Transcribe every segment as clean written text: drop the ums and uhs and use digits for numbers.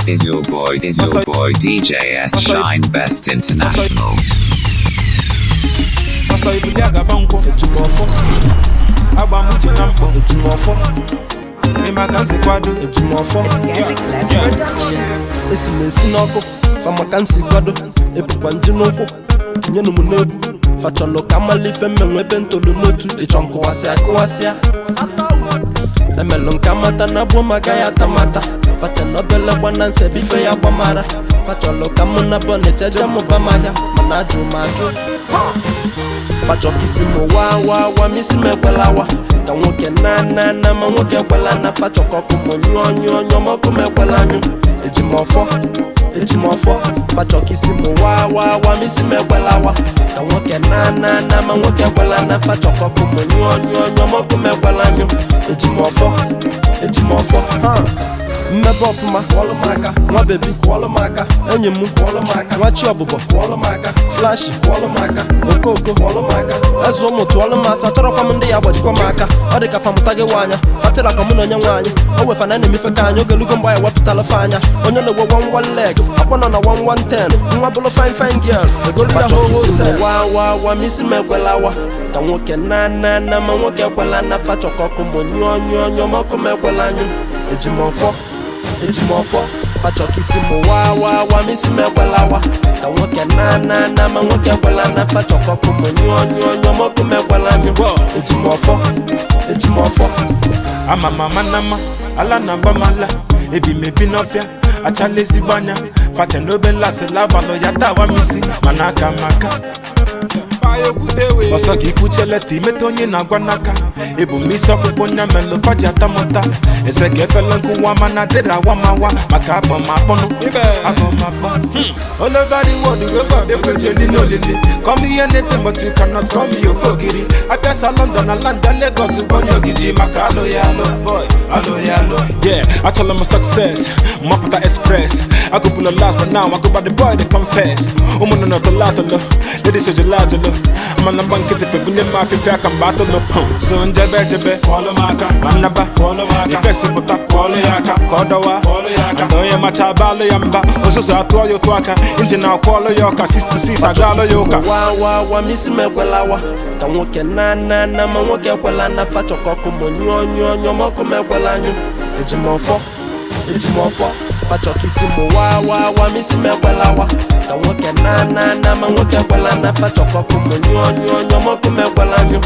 is your boy DJ S Shine Best International. Facholo kamali femme mwebento lunotu echonko wasia kuwasia emelon kamata na boma gaya tamata facha nobele bwana nsebife ya bamara facholo kamuna bone cheje mubamaya manaju maju facho kisimo wa misi mekwelawa kanwoke na manwoke kwela na facho koku monyo moku mekwelanyu ejimofo facho kisimo wa misi mekwelawa kanwoke na manwoke kwela na facho koku monyo moku mekwelanyu ejimofo mmebe ọfụma kwọlụ maka nwa bebi kwọlụ maka enyi m kwọlụ maka nwa chi ọbụbọ kwọlụ maka flashi kwọlụ maka okoko kwọlụ maka eze ụmụ tụọlụ m asa chọrọkwa m ndị ya gbajikwa m aka ọ dị ka famụta gị nwaanya fatịra ka mụ na onye nwaanyị o wefana na-emefe ka anyị ogelugo mgbe anyị wepụtala fe anya onye na-egwe 11 leg akwa nọ na 1110 nwa bụlụ fine girl egolu ya wa misi m ekwelawa ka nwoke na ma nwoke ekwela na fachọkọkụ monyo mọkụ m ekwela anyị ejimofo fachokisi mo wa misi mekwelawa ka nwoke na ma nwoke ekwela na fachokoko monyo moku mekwela nyu ejimofo ama mama nama ala na bamala ebi mebi n'ofia achale sibanya facha nobela se lavalo yata wa misi manaka maka ọsọ gị kwucheleta imeta onye na-agwa n'aka ebu m isi ọkpụkpụ nya melụ faji atamụta eze ka efele nkụwa mana dịrị awamawa maka abọmabọnụ all over the world ekwecheli n'olili come ihe nete but you cannot call me ofogiri abịasa London na London Lagos gbonye ogidi maka alụ ya alụ yeah achọla m success mapụta express agụbụla last but now agụba the boy they confess ụmụnụ nọtọlatọlọ ladies ojolajolo mana bankete febunye mafifia ka mbatolo so njebe kwọlụ maka manaba ifesi pụta kwọlụ ya aka ka ọ dọwa anda onye macha abalụ ya mba ososo atụọ ya otu aka injin akwọlụ ya ọka 6-6 agalụ ya ụka wa misi mekwelawa ka nwoke na ma nwoke ekwela na fachọkọkụ monyo moku mekwela anyu ejimofo fachokisi mo wa misi mekwelawa ka nwoke na ma nwoke ekwela na fachọkọkụ monyo moku mekwela anyu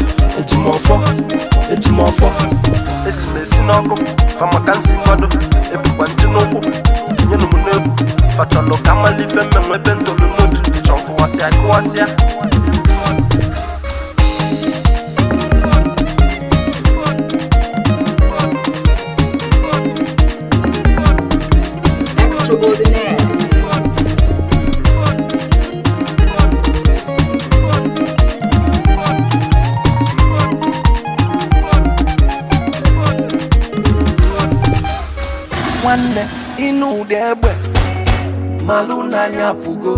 ejimofo esimesi n'ọkụ famakansi kwado ebukwa ntị n'ụkwụ tinye n'ụmụ n'egwu fachọlụ ka malife mmemme ebe ntolu n'otu ịchọ nkụwasịa Extraordinaire. Nwanne inu ụdị egbe malụ n'anya pụgo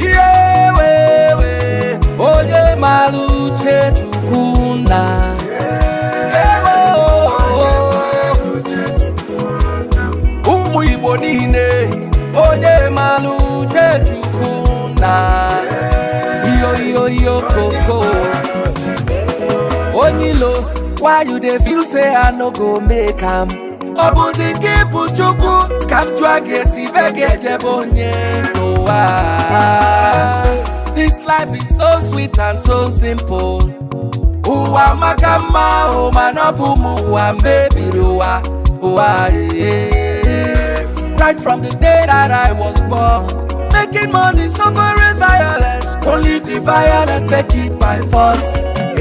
ihe wewe onye malụ uche Chukwu na ụmụ Igbo niile onye malụ uche Chukwu na iyo koko onyilo why you dey feel say I no go make am ọ bụ dị nke bụ Chukwu ka m jụọ gị esi be gị ejebe onye n'ụwa. This life is so sweet and so simple. Ụwa maka mma ahụ mana ọ bụ m ụwa mebiri ụwa. Right from the day that I was born, making money, suffering violence, only the violent make it by force.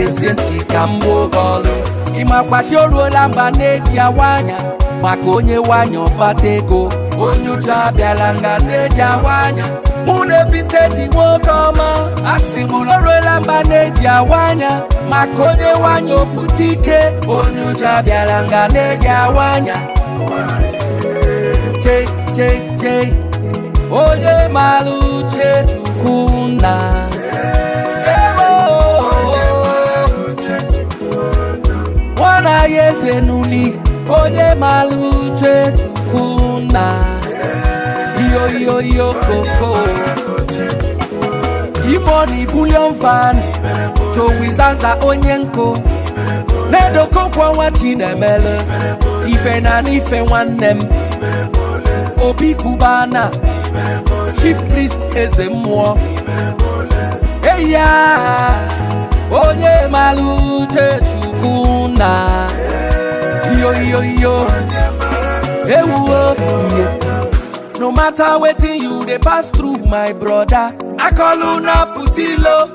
Ezienti ka mgbo bọọlụ ịmakwashi oruola mba na-eji awanya maka onye wanya ọkpata ego onye uju abịala nga na-eji awanya mụ na vinteji nwoke ọma asị m oruola mba na-eji awanya maka onye wanya opụta ike onye uju abịala nga na-eji awanya chei onye malụ uche Chukwu na yeze nuni onye malu chechukuna yo koko Imoni bullion fan Joey Zaza onyenko Nedoko kwa wati nemele Ife na nife wanem Obi Kubana Chief Priest Ezemwo Eya Onye malu chechukuna yo Ewo No matter wetin you dey pass through my brother I call you na putilo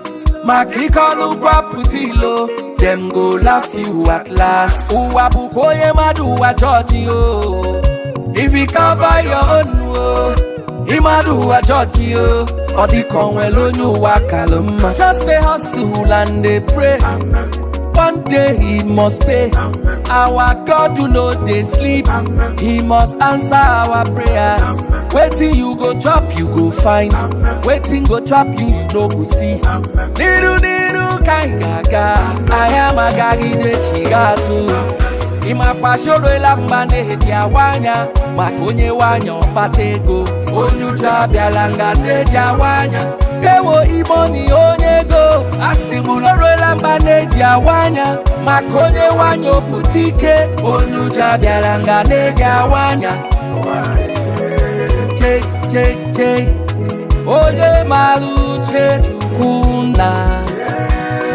Maki call you kwa putilo Them go laugh you at last Uwa bukoye madu wa judge you If you cover your own Imadu wa judge you Odi konwe lonyu wa kaluma Just dey hustle and dey pray One day he must pay Our God do not dey sleep He must answer our prayers Waiting you go chop you go find Waiting go chop you no go see Niru kai gaga Ayama gagi de chigazu Ima kwa shoro ila mbane heti awanya Makonye wanya opatego Onyuja bialanga neji awanya Ewo imoni onyego Asimuloro ila mbane ji awanya Makonye wanya oputike Onyuja bialanga neji awanya Che Onye malu chechukuna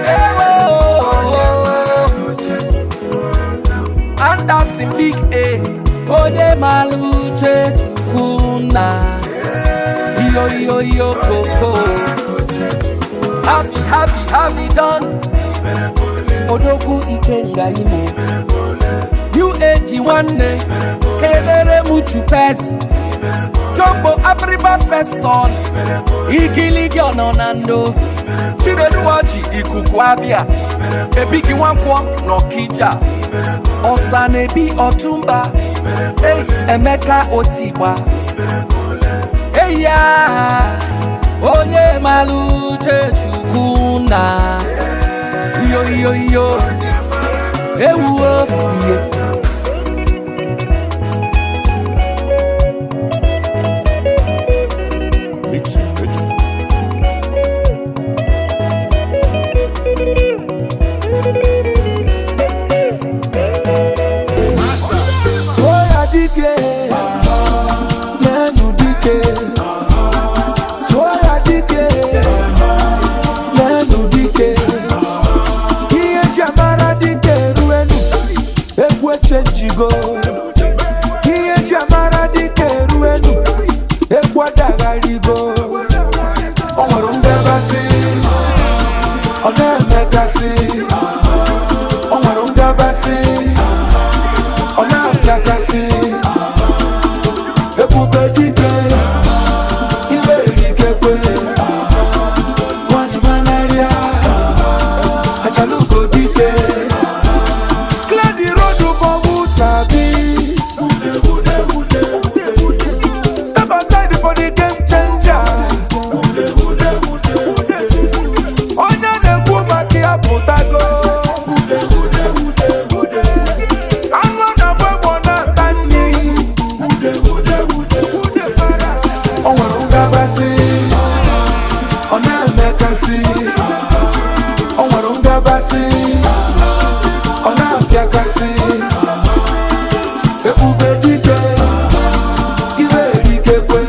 Ewo Anderson Big A Onye malu chechukuna Yo koko Have you done Odogu ikenga imo New age wanne Kelere muchu pesi Jumbo abriba first son Igiligi ononando Chiredu waji ikuku abia Ebigi wankwo no kija Osanebi otumba Hey, Emeka otiba Hey ya Onye malu chechukuna Yo Ewo yeah. Go. Iye jamara dike ruenu Ekwadagari go. Onwarunga basi Onemekasi Onwarunga basi Onampiakasi Ebube dike Iwe irikekwe Wani manaria Achaluko dike Step aside for the game changer. Onya neku maki aputago. Ango na bwebo na tani. Onwarunga basi. Ona mekasi. Onwarunga basi. Ona mpiakasi. Ebube dike Iwe irikekwe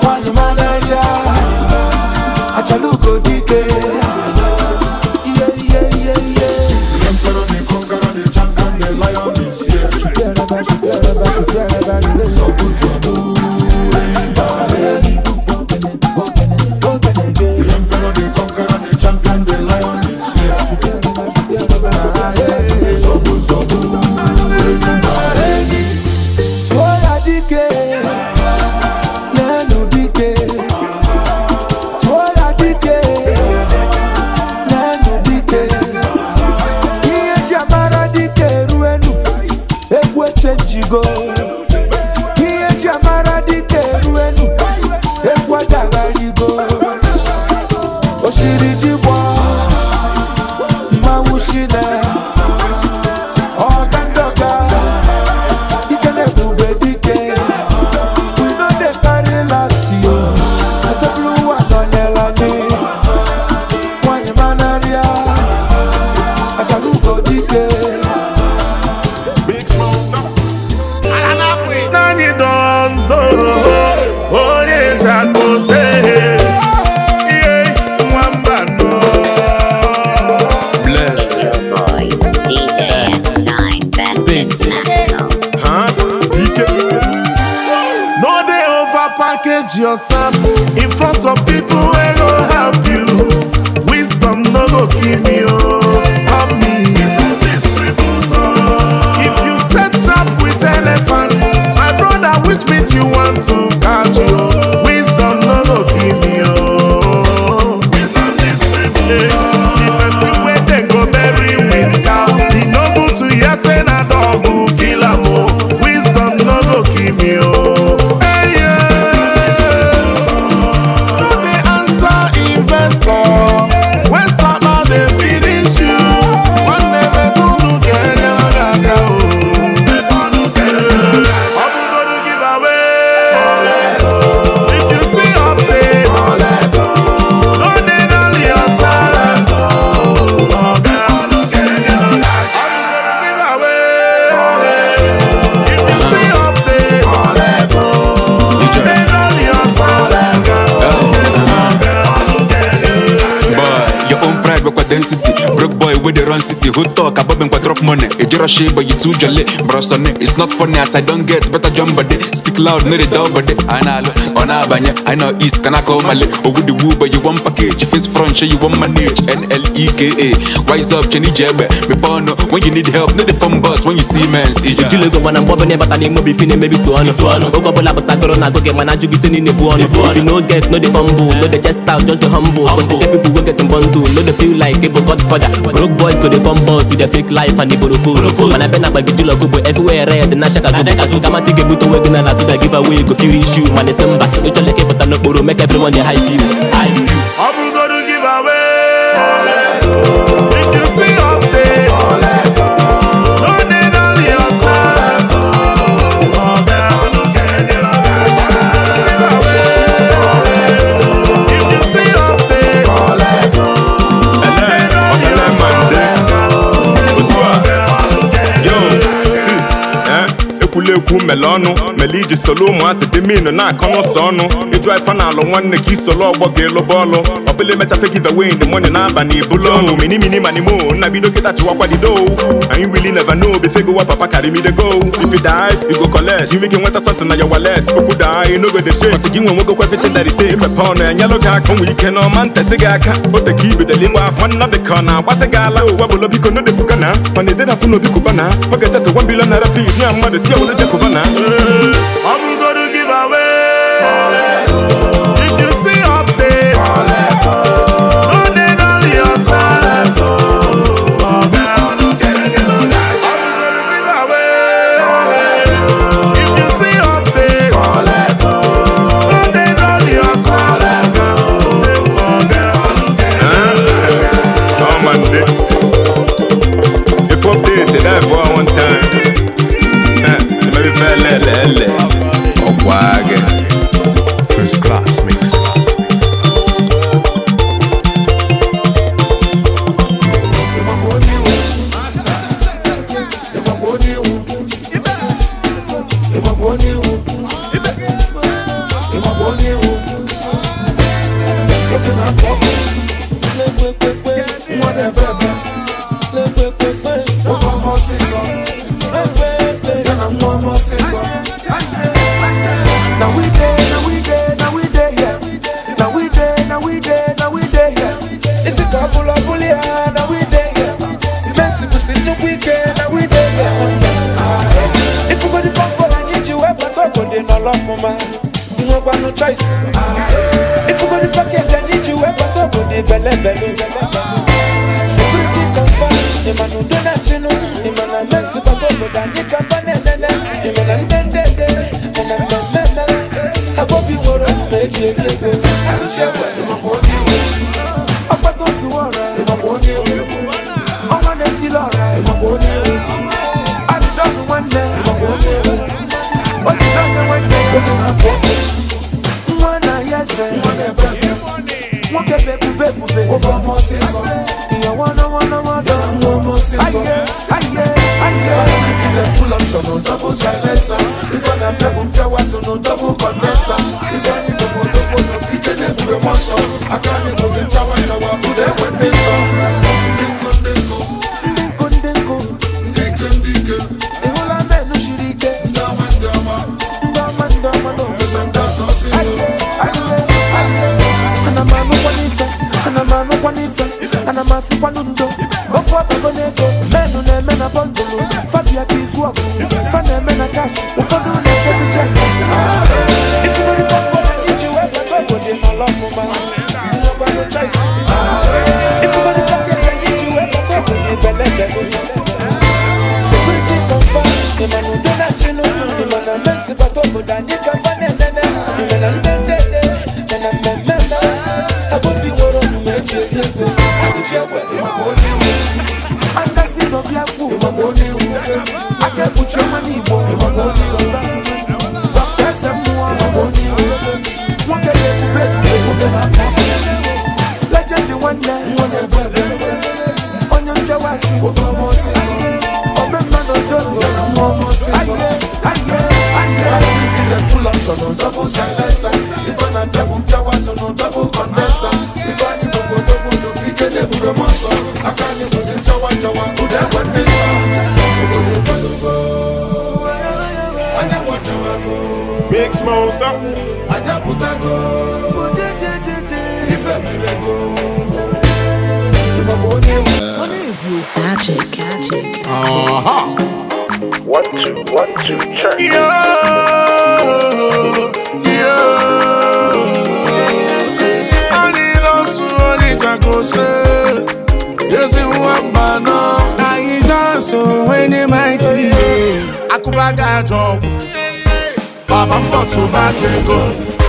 Wani manaria Achaluko dike Yeah The emperor, the conqueror, the champion, the lion is here The emperor, the conqueror, the champion, the lion is here Go. manage yourself in front of people who go help you. Wisdom no go kill me, oh, help me. If you set up with elephants, my brother, which meat you want to catch you? Wisdom no go kill me, oh. The person where they go bury with cow, the noble to hear say na dog who kill am, oh. Wisdom no go kill me, oh. Hey, yeah. No dey answer investor when sama dey finish you. One never go look at them like oh. I'm gonna give away. If you see update, don't dey dull yourself. I'm gonna give away. If you see update, don't dey dull yourself. Boy, your own pride work with density. Broke boy with the run city. Who talk about me drop money? A jira shape, but you too jolly. Bros on it. It's not funny as I don't get better jump body. Speak loud, no the dog body. I know, on Abanya, I know East, can I call Mali? Or with the woo, but you want package. Face front, show you want manage. NLEKA. Wise up, Jenny Jebbe. Me bono, when you need help, no the fun bus when you see men. See ya. Jule go when I'm bobbing, but I need more before maybe to on. Go go la basakoro na go get man you send in the buon. If you no get, no the fumble, no the chest out, just the humble. But the people will get in bundle, no the feel like Igbo Godfather. Broke boys go the fumble, see the fake life and the boroko. Man I been up by Gijula go everywhere red, the Nashaka Zuka Kama take a boot away and I see give away go feel issue. Man December, you tell like but no boro make everyone they hype you. I'm gonna give away. If you see update, don't dey dull yourself. I'm gonna give away. If you see update, don't dey dull Ekwulegwu mele ọnụ mele iji solo ụmụasị dị minu na-akọ n'ụsọ ọnụ ịjụ ife na-alụ nwanne ka isolo ọgbọ ga-elu bọọlụ ọbụla emechafe give away in the morning na-aba ibulu ọnụ mini manimo nna bido kịta chịwakwa dido anyị really never know before go wa papa carry me dey go if you die you go collect you make nweta something na your wallet okwu daa you no go dey shake gị nwe nwoke everything that it takes imepe ọnụ enyelụ gị aka nwe ike n'ọma ntesị gị aka ote ka ibedele igba afọ nnọ dị ka ọ na-agbasị gị ala webụlọ biko no dey fuga na mana edena fụ n'obi kubana oge chesi 1 billion naira fees nye mmadụ si ewere jekubana I'm gonna give away. If you see update, don't dey dull yourself. I'm gonna give away. If you see update, don't dey dull yourself. Oh man, if update that for one time, maybe fell First class mix. No choice. If you go to package, I need you up at top of the belly. Security confirm, the man who don't have to know, the man I mess with, but over the nick of an end, the man I'm dead, and I'm I hope you were on the make it. I don't share what you want you. I'm about to see what I want you. I'm on the till alright. I don't want that. What you done one day? Mwana yese, mwake bebe, obama sisa. Iya wana, aye. Full option, no double silencer. If I am double jawas, no double condenser. If I need double, no kitchen, every monster. I can't go in chawa, put them when they saw. Ndiko. The whole man no shirike. Ndama, no. Santa Cruz. na masi kwanundo Boko apagoneko Menu na emena bondolo Fabia kizuoku Fana emena cash Ufodu na kezi cheko If you know the fuck for the need you ever go But they my love for my No got no choice If you know the fuck for the need you ever go But they bele Security confirm The man who do not you know The man a messy but over That nigga fana nene The man a nene Then I'm a mena I go feel what I'm doing and that's it, don't be a fool. I can't put your money, boy. Doctors and more. One day, legend the one day. On your jawashi, full option on double silencer. If I'm not double jawas on double condenser. If I need to go double, you can never monster. I can't even jawa who that one is. Big smoke up. I got put a go. If I may go. Magic. One, two, check. Yo. I need also only Jacose. Yes, you want banana. I dance so when they might leave. Akubaga job. Baba mbotu bajego.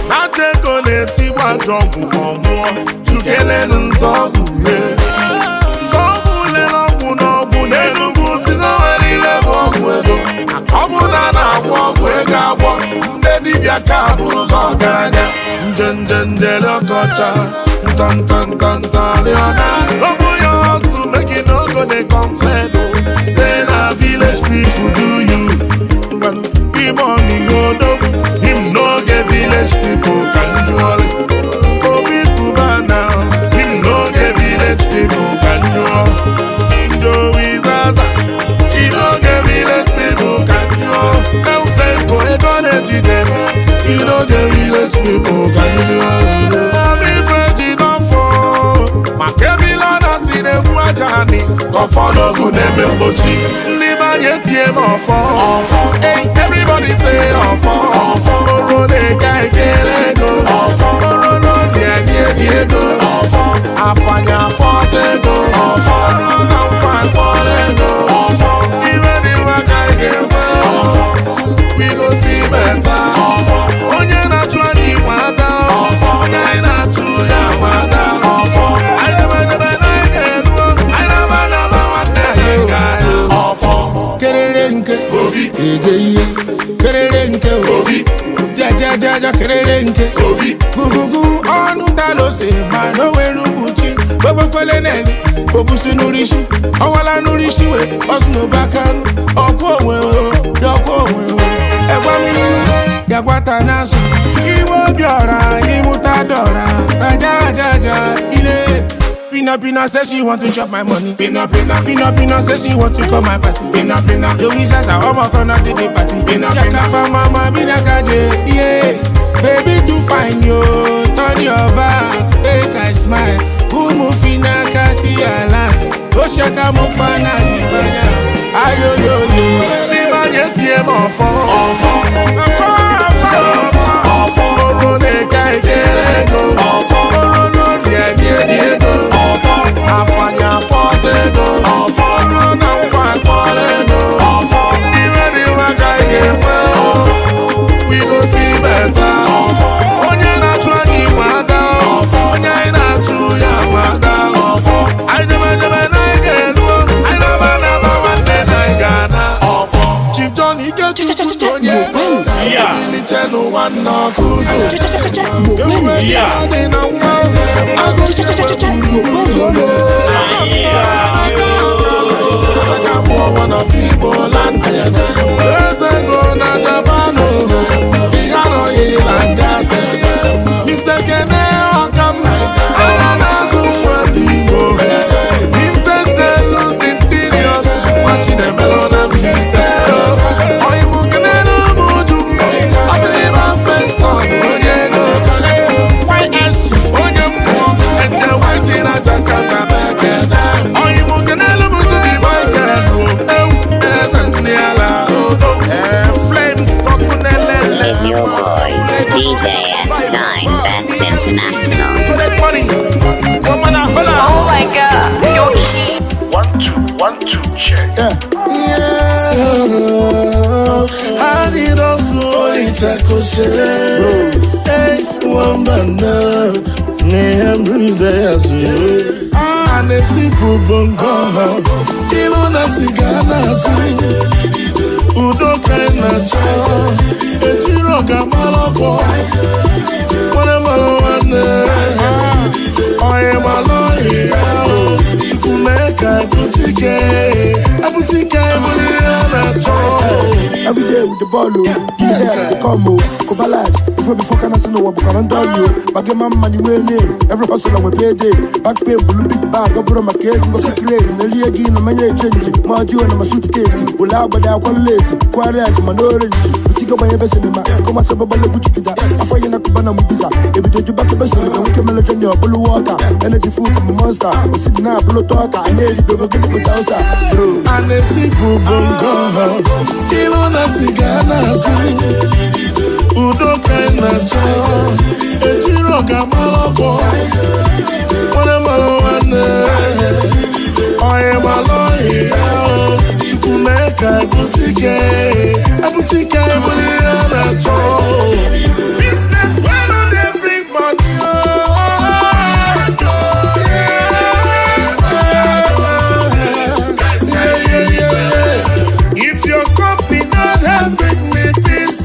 Bajego ne tiwa jobu omo. Chukele nzogu ye. Zogu le nogu nogu ne nugu sino elile bogu ego. Akobuda na bogu ega bo. Nde dibia kaburu goganya. Njenjende lokocha. Tan leona. Obu yo hustle make it no go dey complain. Say na village people do you. Him only go dope. Him no get village people can do all it. Obi Kubana. Him no get village people can do all. Joey Zaza. He no get village people can do all. El Senko Ekoneji Demo. He no get village people can do all. Obi Feji don't fall. Makebila na sinebu ajani. Kofono gudeme mbochi. Nima yetie mofo. Hey, everybody say ofo. Oro de kai kelego. Oro no diego. Afanya fortego. Oro na mpankolego. Even if I kai gewe. We go see better. Onye na chwani wada. Onye na chuya wada. Kererenke obi jaja kererenke obi gugugu onu dalose mano wenu buchi bobo kwele neli obusu nurishi awala nurishi we osno bakanu okwo onwe egwa mi ninu yagwata nasu iwo biora imutadora jaja ile Pina says she want to chop my money. Pina says she want to call my party. Pina. Louisa sa omo kona to the party. Jaka fa mama bina kaje. Yeah, baby too fine yo. Turn your back, make I smile. Umu fina kasi alat. Oshaka mufana jibanya. Ayo yo. Nima yetie mofo. Oro ne kai kelego. Oro no diego. Afanya fortego. Oro na mpankolego. Even if I kai gewe. We go see better. Onye na chwani wada. Onye na chuya wada. I never na igelu. I never one day na igana. Chief John Ike onye. Ili chenu wana kuzo. Yeah. One of Igbo land. Years ago na Japan. Iharo ilan dance. Mr. Kene Okam. Ananasu Wadibo. Intense they lose interiors. Watching them alone and peace. Oimu Kenenu Muju. I believe I face on Onyego. YS Onyemo. And the white in a Jakarta. your boy, DJ S Shine Best International. Oh my god, you're key. 1 2 check. I need also it's a cause. Hey, one man, me and Bruce there as well. And if people bongo, even as the Ghana, Udo kind of child, a Jiroga Malabo, what am I one? I am a lawyer, Chukumeka, Boutique, every day with the ball, the combo, Kobalaj, before can I see no one can undo you. But get my money well name, every hustle on my payday. Back pay, blue big bag, up on my cake, go crazy. The league in my change, my deal and my suitcase. Will out, but I want lazy, quiet, my orange. We take away a best in my come as a bubble of Gucci. I find a Kubana Mubiza. Every day you back a best, and we can melody your blue water, energy food, I'm a monster. We sit now, blue talker, I need to go get it outside. And they see Bongo, even as the Ghana, Udo kind of child, a Jiroga Malabo, what am I one? I am a lawyer, Chukumeka, Boutique, business well on everybody. If your company not helping me, please.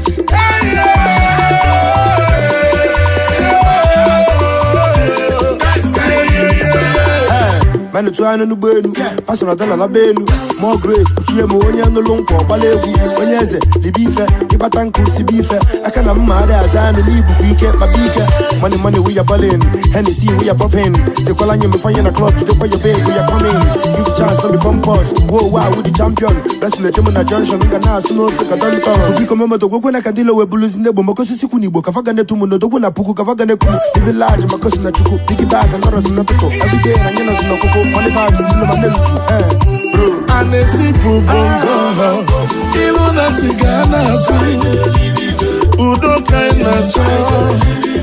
Man, it's one on the benu, pass on a dollar benu, more grace, Chiemo, only on the long for Balebu, when yes, Libife, Ibatanku, Sibife, I can't mad as I need to be kept my beaker. Money, we are balling, Hennessy, we are popping. Say, calling you, find a club, to pay your baby, we are coming. Give a chance, don't be bumpers. Whoa, wow, with the champion. Blessing the Chimona Junction, we can ask no Africa, don't come. We come to go when I can deal with bullies in the Bomoko Sikunibo, Kavagane to Mundo, Puku, Kavagane, live large, my cousin at Chuku, Piggy bag, and others in the every day, and you know, money vibes, and they see Bongo, even as the Ghana, Udo kind of child,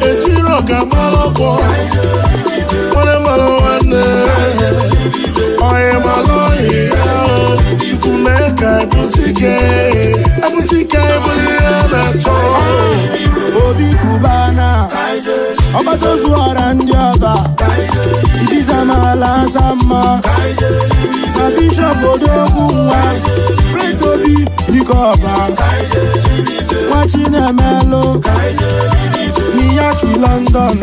a Jiroga Malabo, what am I one? I am a lawyer, Chukumeka, Boutique, Obi Kubana, Obato and Yaba, Ibiza Mala Sama, Sabisha Bodogu, Great Obi, Ikoba, watching a mellow, Miyaki London,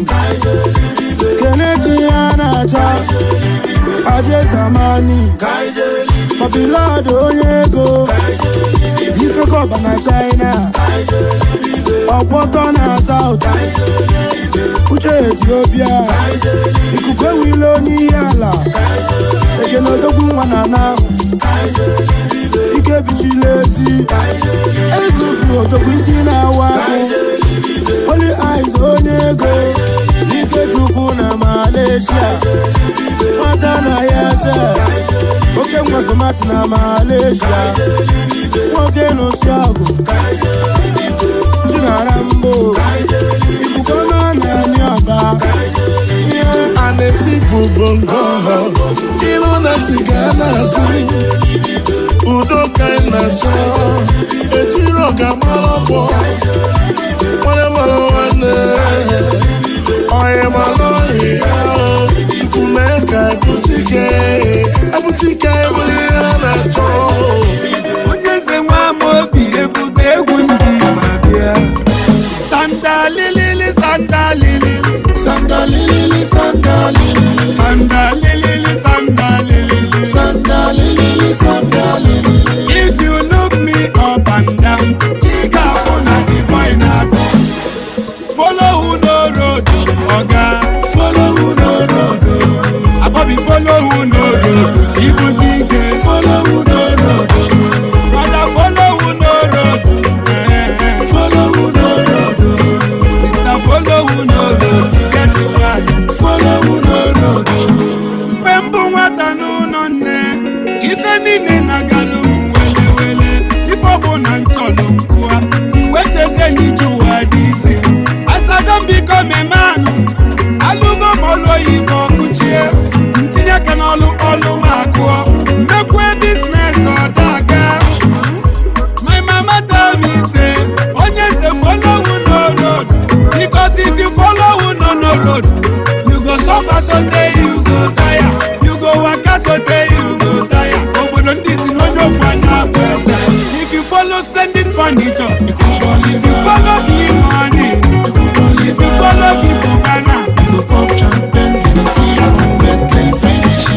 Kennedy Anacha, Ajezamani, Papilado Yego, Ifekoba na China, Okwotona South, Uche Ethiopia, Ikukwe Wiloni Yala, Ekenodogu Wanana, Ike Bichilezi, Ezufu Otokwisi na Wako, Holy Eyes Onyego, Ike Chukwu na Malaysia, Matana Yeze, Oke Mwazomati na Malaysia, Oke Nosiago, Chinarambo, Ikukoma na Nyaba, and they see Bongo, even as the Ghana, Udo kind of child, a Jiroga Malabo, what am I one? I am a lawyer, Chukumeka, Boutique, Onyeze Mwamobi, Ebube Gundi, Mabia. Sandalili, Sandalili, Sandalili, Sandalili, Sandalili, Sandalili, Sandalili. If you look me up and down, pick up on the boy now. Follow who no road, Oga. Follow who no road. Abobi follow who no road. People think follow who no road. Brother follow who no road. Follow who no road. Sister follow who no road. Get it right. Follow who no road. Mbembu wata no nonne. Ife nine na galum wele wele. Ifo bona ncholo mkua. Weteze ni juwa you follow splendid furniture, if you follow the money, if you follow the banana, you go pop champagne and see red clay finish.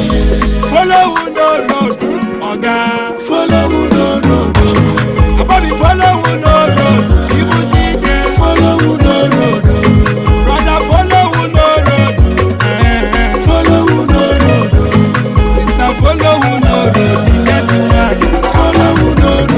Follow who no road, oga. Follow who no road, Bobby. Follow who no road, people see them. Follow who no road, brother. Follow who no road, follow who no road, sister. Follow who no road, you get it right. Follow who no road.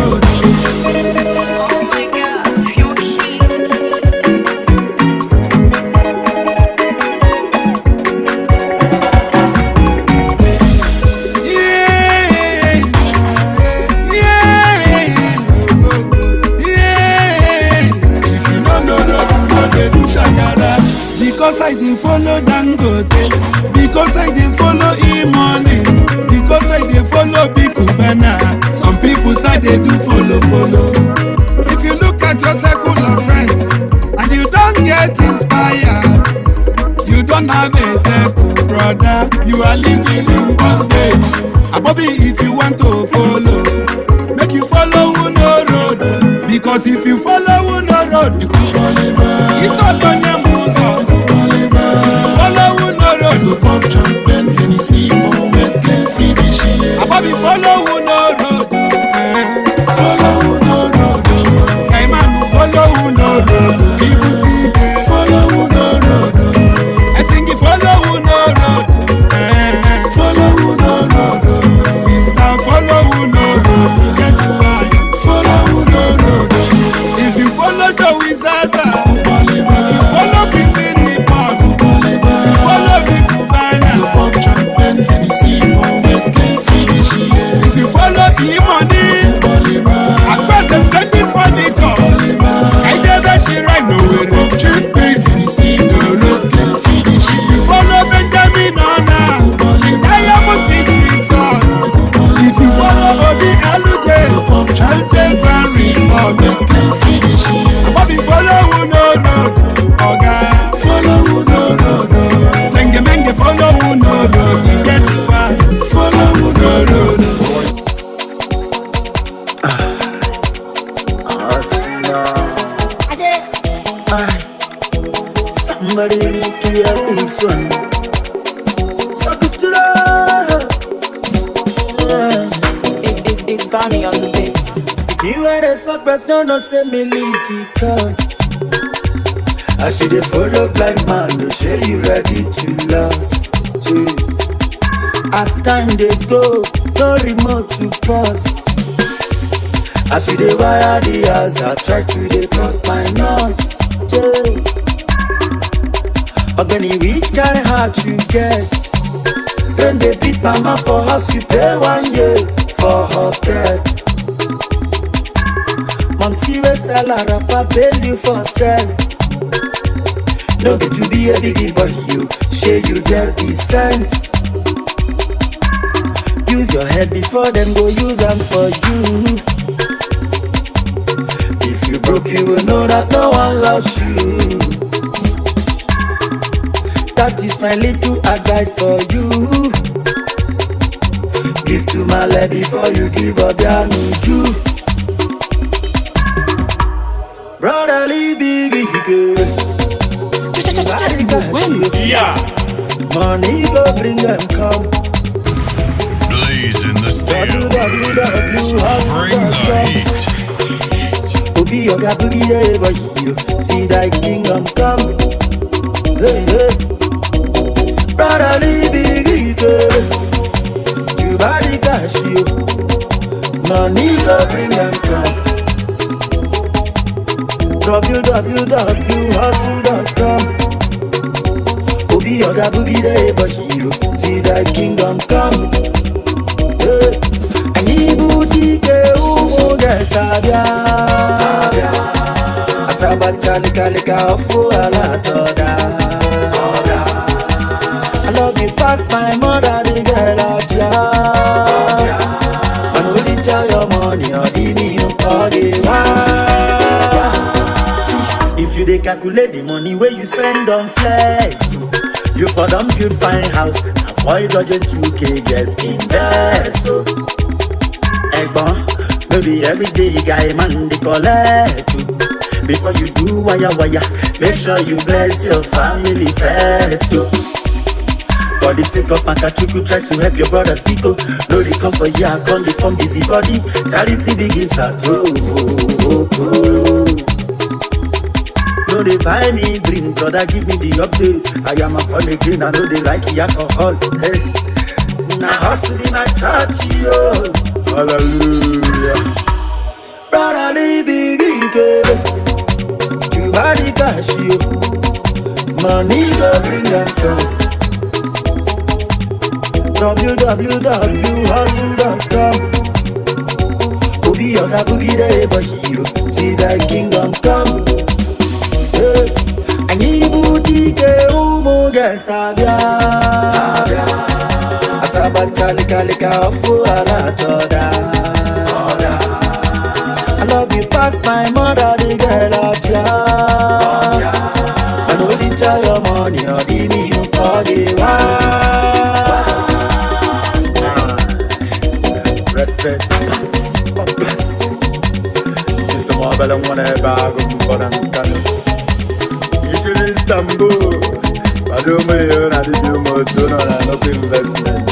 Because I didn't follow Dangote, because I didn't follow E-Money, because I didn't follow Big Cubana. Some people say they do follow. If you look at your circle of friends and you don't get inspired, you don't have a circle, brother. You are living in bondage. Bobby, if you want to follow, make you follow no road. Because if you follow no road, you could it's all on your moves. Follow no road, you pop champagne, Hennessy, or red clay finish. Bobby, follow no road, follow no road. Hey man, follow no road. People see them. Follow no road. I sing it, follow no road, follow no road. Sister, follow no road. You get it right. Follow no road. If you follow Joey Zaza, if you follow Kissing Me Pop, you follow Big Cubana, you pop champagne, Hennessy, or red clay finish. If you follow E-Money, across the splendid furniture, I did that shit right nowhere. Choose peace, Hennessy, no red clay finish. If you follow Benjamin Ona, Diamond Beach Resort. If you follow Obi Alute, Chalte Grand Resort. Red clay finish. Bobby, follow who no road, oga. Follow who no road, Senge Menge, follow who no road. You get it right. Follow who no road. Somebody need to hear this one. Stuck up to It's Barney on the beat. you are the suck breast, no say me leaky cast. I see the follow blind man, no say you ready to last. As time they go, no remote to pass. I see the wire the house, I try to dey cross my nose. Organi which kind heart you get? When they beat mama for house, you pay 1 year for hotel. Mom see we sell a rapper, bail you for sell. No be to be a biggie boy, you share you get the sense. Use your head before them go use them for you. If you broke, you will know that no one loves you. That is my little advice for you. Give to my lady before you give up your nuju. Brotherly biggie girl. Money go bring them come. Blaze in the steel. Bring the heat. Obi yoga boogie ever you see thy kingdom come. Hey hey. Brotherly biggie girl. You body cash you. Money go bring them come. www.hustle.com. Obi yoga boogie ever you see thy kingdom come. Hey. Ani booty ke umo gesabia. Asabacha lika ofu ala toda. I love you past my mother, the girl out ya. And will it tell your money or the meal or the see, if you dey calculate the money where you spend on flex, you for them build fine house, avoid dodging 2K, yes, invest. Egbon, No be everyday guy man they collect. Before you do wire, make sure you bless your family first. For the sake of Makachuku, try to help your brothers people. No they come for ya, come they from busy body. Charity begins at home. No they buy me drink, brother give me the update. I am a born again, I know they like the alcohol. Hey, now hustle in my church, yo. Hallelujah. Brother, they begin to you body cash, yo. Money go bring them down. www.hustle.com. Obi on a boogie day, but you see that kingdom come. I need booty, umo gesabia. Asabanta lika ofu aratoda. I love you past my mother, the girl of ya. I know the tell your money or the me you call the one. Respect, pass. It's a mobile and one bag but I'm coming. It's in Istanbul. I don't know how to do more donor and up investment.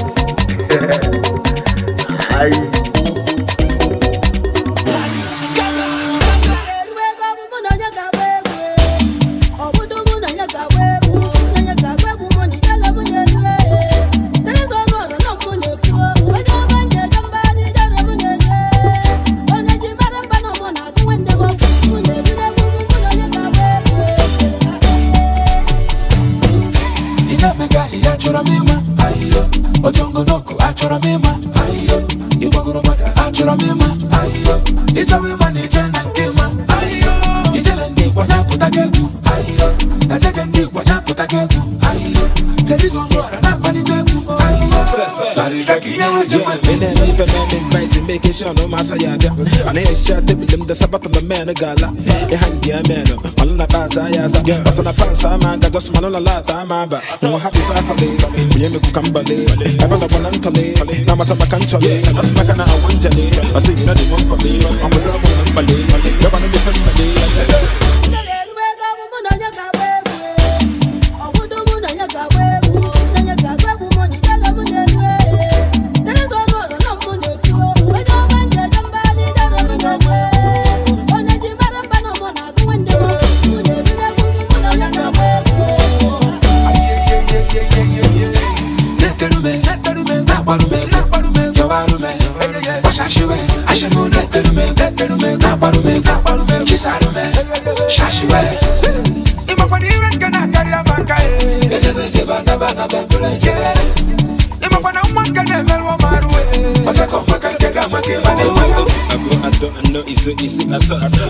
No masayada, and I shot the bill the sabat of the man a gala. A handy man, on the Bazayas, was on a Pasama, got us Manola Lata, Mamba, no happy family, Yemi Kambale, I want one uncle, Namatama Kanchale, a smackana, a one jelly, I see you know the one for me, I'm with a woman, Malay, you're one of the family.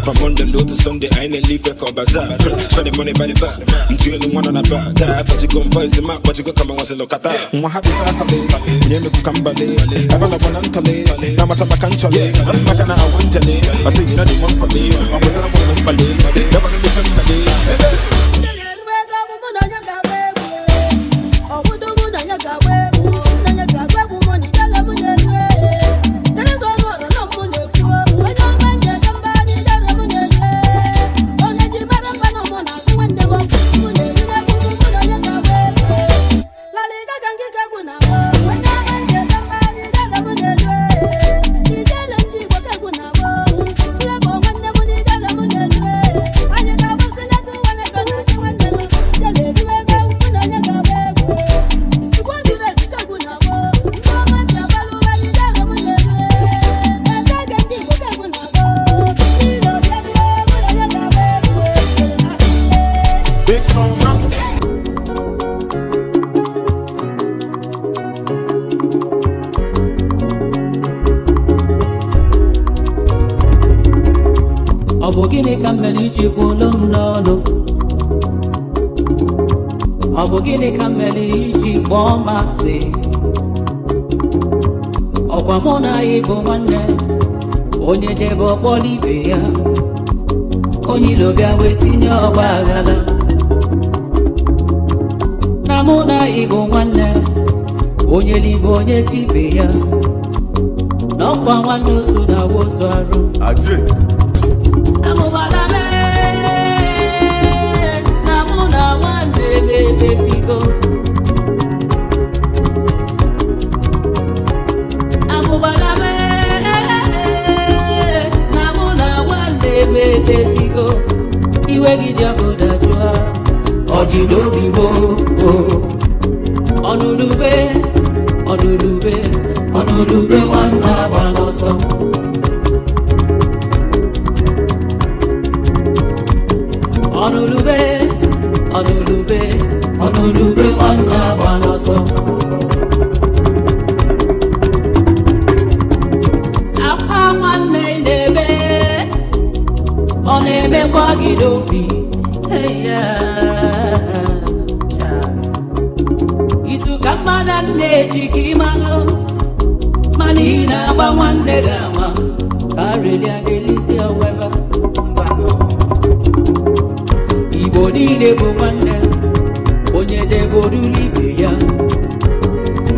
From Monday low to Sunday, I ain't leave a call bazaar. Spend the money by the bar. I'm doing one on a bar. But you go and voice him out, but you go come and once a look at that. I'm happy for family. You know, come ballet. I'm on a one uncle. Now I'm a country. I'm smacking out one jelly. I say, you know, the one for me. I'm with a woman ballet. You're one of the family. Gịnị ka mere iji kpọọ masị ọkwa mụ na ya bụ nwanne onye jebe ọkpọrọ ibe ya onye ilo bịa wee tinye ọgba aghara na mụ na ya bụ nwanne onye libe onye tibe ya n'ọkwa nwanne oso na woso arụ amụbala mee na mụ na nwanne m emesigo amụbala mee na mụ na nwanne m emesigo iwe gị dị ọkụ dajụa ọ dị n'obi m ọnụlube ọnụlube ọnụlube nwanne agba n'ọsọ ọnụlube ọnụlube ọnụlube nwanne agba n'ọsọ akwa nwanne na-ebe ọ na-emekwa gị n'obi isu ka mmadụ na-eji ka ịmalụ mana ị na-agba nwanne gị ama ka arịlị adịlisi onwefa Igbo niile bụ nwanne onye jebodulu ibe ya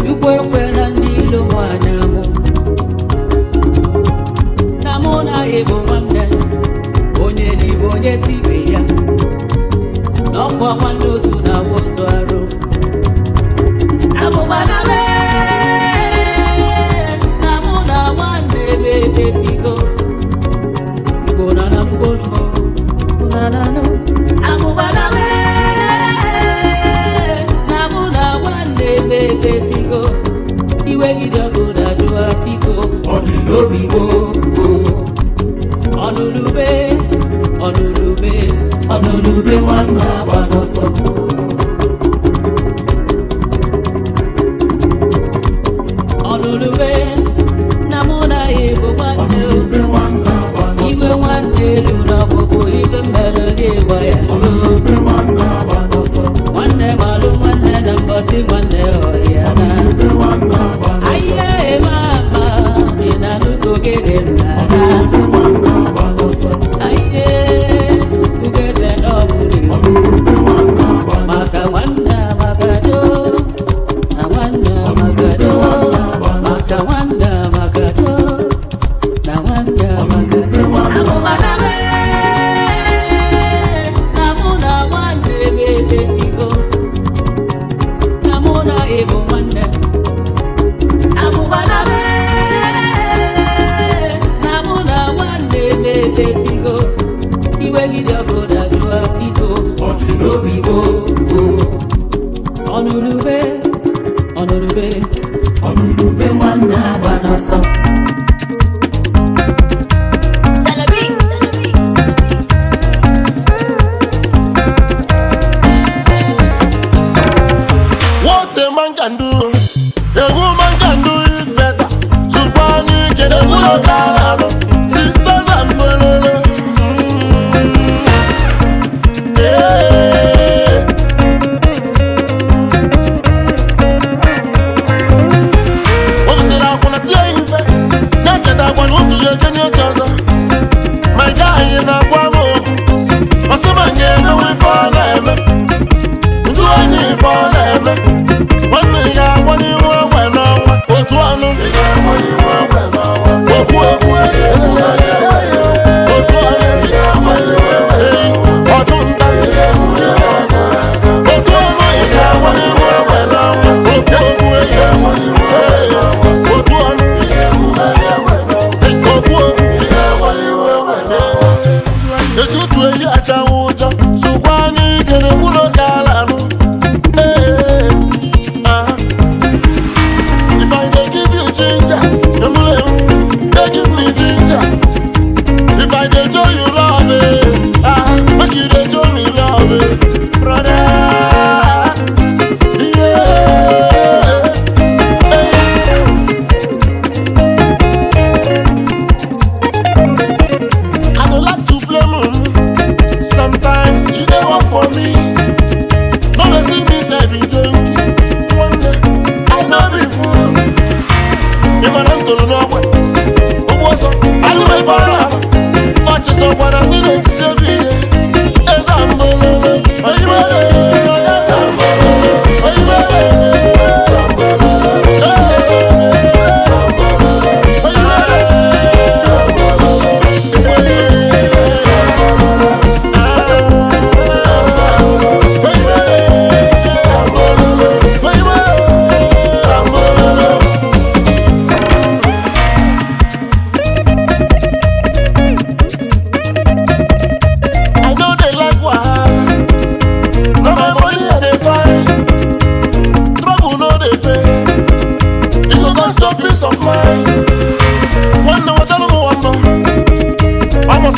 Chukwu ekwe na ndị ilo mụ anya mụ na mụ na ya bụ nwanne onye libe onye tibe ya n'ọkwa nwanne ozu na wozu arụ abụbana mee na mụ na nwanne m emesigo Igbo na nanugbonumo nananụ abụbana mee na mụ na nwanne m emesigo iwe gị dị ọkụ dajụa biko ọ dị n'obi gboo ọnụlube ọnụlube ọnụlube nwanne agba n'ọsọ ọnụlube na mụ na ya bụ nwanne iwe nwanne elu n'ọkpụkpụ ife mmele gị gba ya nwanne malụ nwanne na mbọsị nwanne ọrịa na ahịa eme ama ị na nnukwu ogede nna ọnụlube ọnụlube ọnụlube nwanne agba n'ọsọ What a man can do, a woman can do it better. Subhani kede kulo kararo, sisters and brother. My guy in a guamo, Masumanya, we fall them. Do I need for them? One day, when you were well, or to one of the when you were if I don't give you ginger, they give me ginger. If I don't show you love, make you don't show me love, brother. I don't like to play moon. Sometimes you don't work for me. No, they see me say be junkie. One day I know be fool. You man don't know what. Who was up? I do my father. Watches up when I need it to save me. Are you ready?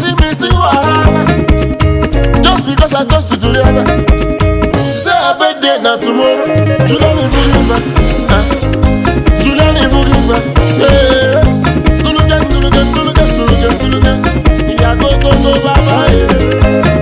see me see wahala. Just because I toast to Juliana. She say her birthday na tomorrow. Juliana forgive her. Juliana forgive her. Yeah. Tulugan. Yeah, go, baba.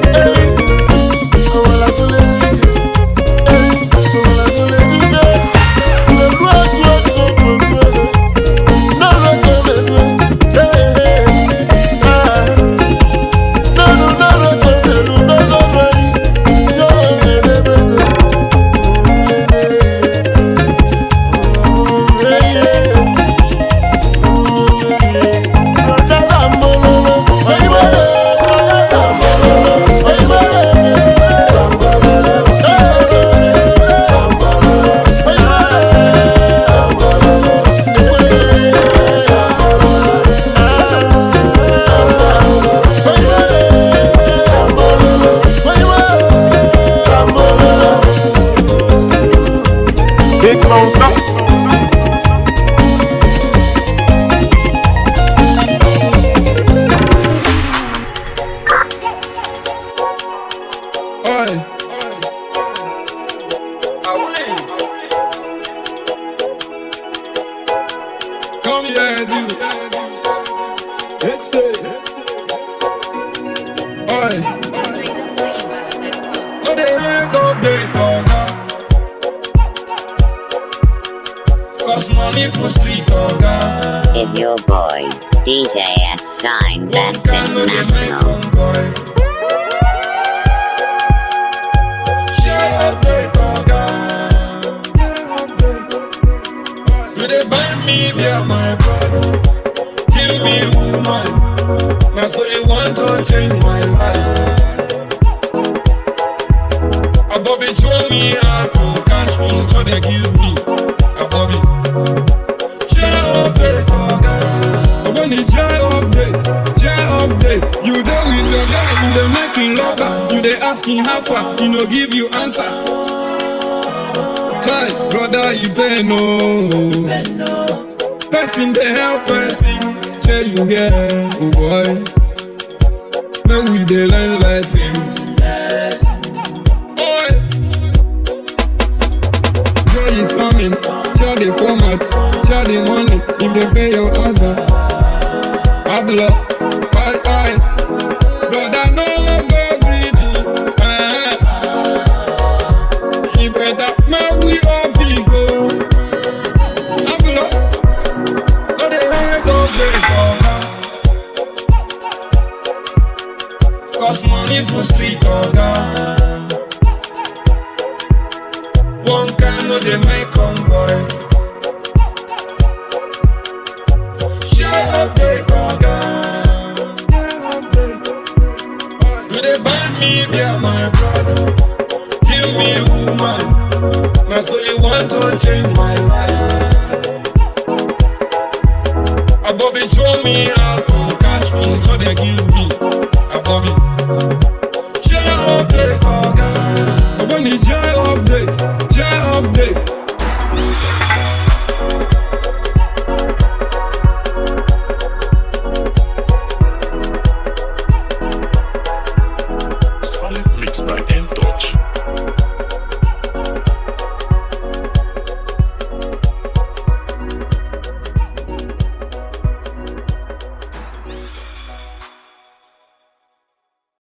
Is your boy, DJ S Shine Best International. You dey buy me, dear my brother. Give me woman. Now so you want to change my life. A Bobby show me how to catch fish, so they give me a Bobby. Share update, I want the share update. You there with your guy, you dey making lover. You dey asking how far, you no give you answer. Try, brother, you better know. Person they help person. Tell you here, oh boy. Now we dey learn lesson. Boy, joy is coming. Share the format, share the money. If they pay your answer, Abla, I, brother, no go greedy. He better man we all be go. Abla, no they ain't go break cause money for street one can no they make convoy. Share update you dey buy me, dear my brother. Give me woman. Now so you want to change my life. A Bobby show me how to catch fish, so they give me a Bobby. Share update, I want the share update.